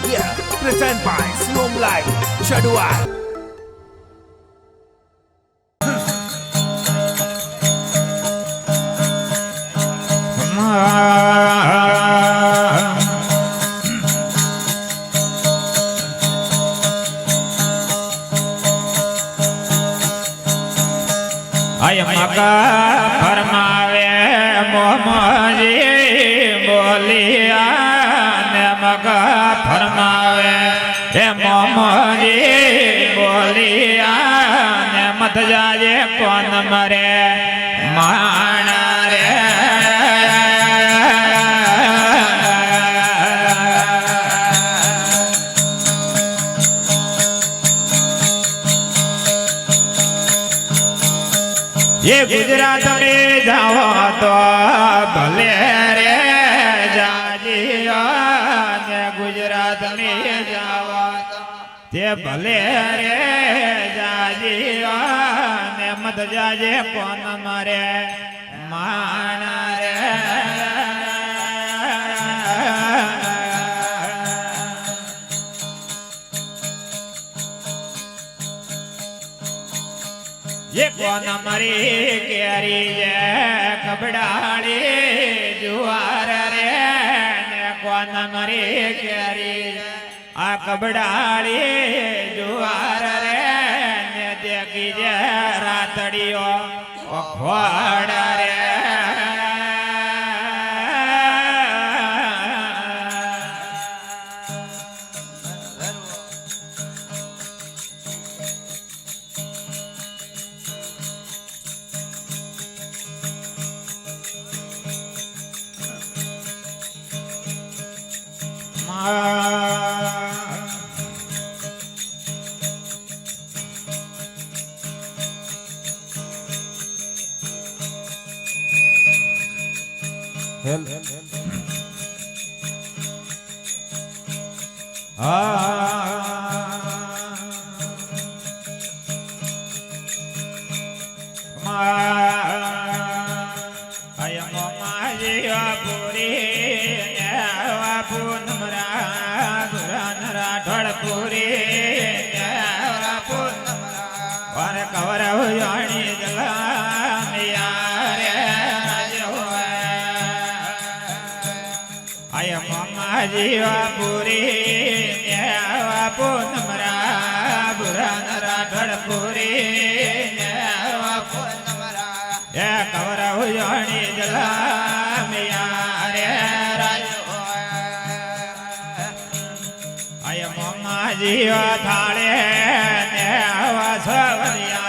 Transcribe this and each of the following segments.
Yeah, present by Siom Live, Shadow. ફરમાવે મોમજી બોલિયા ને મગ ફરમાવે હે મોમજી બોલિયા ને મત જાજે કોન મરે માણા રે ये गुजरात में जाओ तो भले रे जाजिया ने गुजरात में जाओ ते भले रे जाजिया ने मत जाजे कौन मरे माना रे ये कौन मरी केरी जे कबड़ाड़ी जुआर रे ने कौन मरी केरी आ कबड़ाड़ी जुआर रे ने देखी जे रातड़ियो खोड़ रे जीवा पूरी पूनमरा बुरा नरा ढड़ पूरी पूनमरा ये कवर हुई जला मिया रे राजो आय मोमा जीवा थाले ने आवा सवनिया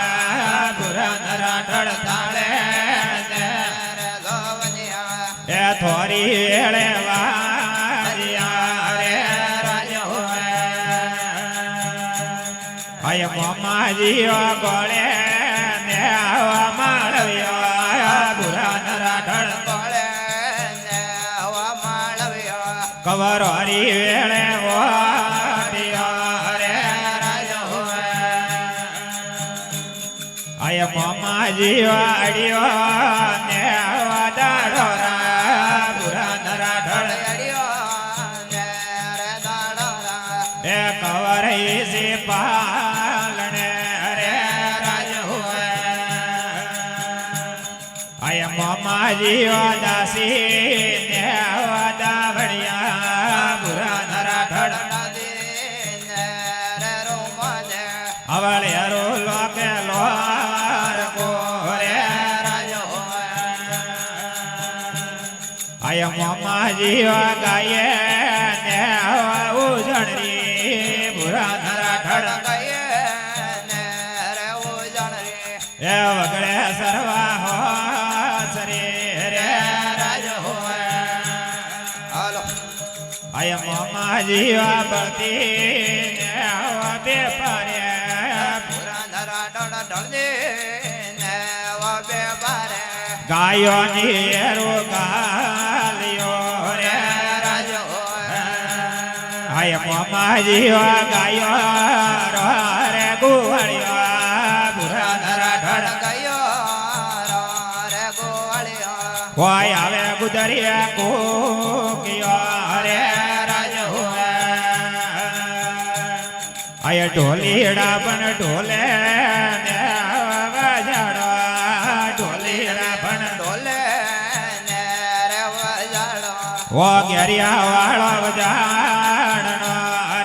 बुरा नरा ढड़ थाले ने सवनिया ये थोड़ी वेले जीवा गोले ने आवा माळवियो बुरा नरा ढळ गोले ने आवा माळवियो कवर हरी वेळे वाडियो रे राजो आय मोमा जीवा अडियो ने आवा दाडोरा बुरा नरा ढळ अडियो ने रे दाडोरा ए कवर इसी पा मोमा जीवा दासी ने वादा बढ़िया बुरा नरा ढड़ा दे ने रोमा दे अवले रो लोके लोर को रे राजो आय मोमा जीवा गाये ने उजड़री बुरा नरा ढड़ा गाये ने रे उजड़री ए वगड़े सरवा हो आय मोमा जीवा बती ने आवा बेपारे बुरा नरा ढड़ ढड़े ने आवा बेपारे गायो नीरो गालियो रे राजो आय मोमा जीवा गायो रे गुवालियो बुरा नरा ढड़ गायो रे गुवालियो कोई आवे गुदरिया को कियो रे राजो આય ઢોલીડા પણ ઢોલે ને વજાડો ઢોલીડા પણ ઢોલે ને રે વજાડો ઓ ઘેરિયા વાળો વજાડનો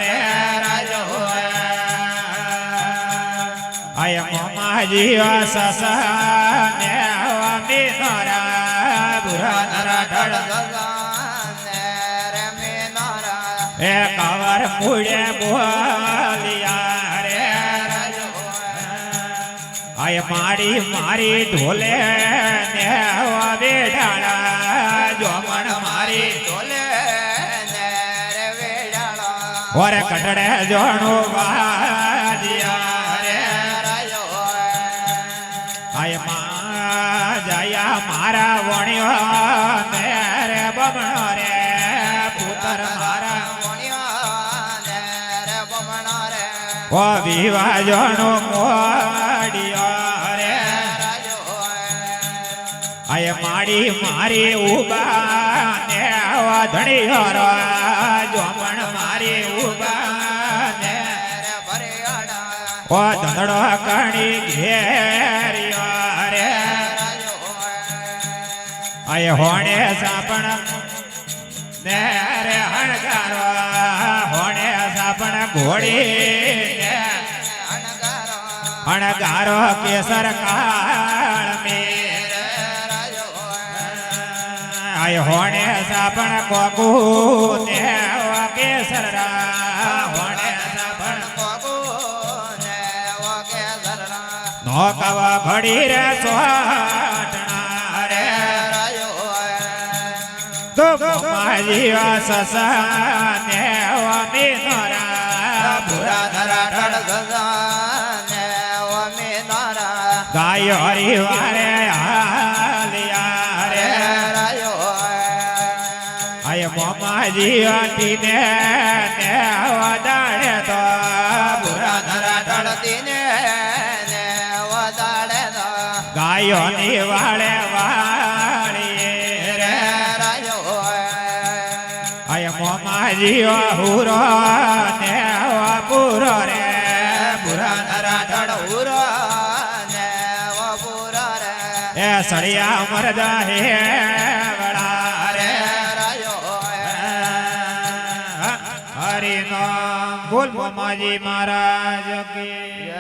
રે રાજો આય મોમાજી સસા ને મીનોરા બુરા નરા ઢળ એ કવર પૂડે બોલિયા રે આય મારી મારી ઢોલે ને વેડાળા જોમણ મારી ઢોલે ને રે વેડાળા ઓરે કટડે જોણું વાજિયા રે આય મા જયા મારા વણ્યો ને રે બમણો રે પુત્ર મારા ઓ વિવાજનો મોડિયો રે આય માડી મારી ઉબા ને ધણીયો રો જોમણ મારી ઉબા ને ઓ ધંધડો કણી ઘેરિયો રે આય હોણે સાપણ ને રે હણગારો હોણે સાપણ ઘોડી અણગારો કેસર કાળ મેર આય હોણે સાપણ કોકુ ને કેસર હોણે સાપણ નો કવ ઘડી રે સોટણા રે તો માજી સસા ને મીનોરા પુરા ધરા ઢળ ને ગાયો હરી વારે હાલિયા રે આય મોમાજી આટીને ને વદાડે તો પુરા ધરા ઢળતી ને વદાડે તો ગાયો ની વાળે વાળી રે આય મોમાજી હુરો ને પૂરો રે પુરા ધરા ઢળ ઉરો એ સળિયા મરદા હે વડા રે હરિ નામ બોલ મોમાજી મહારાજ કી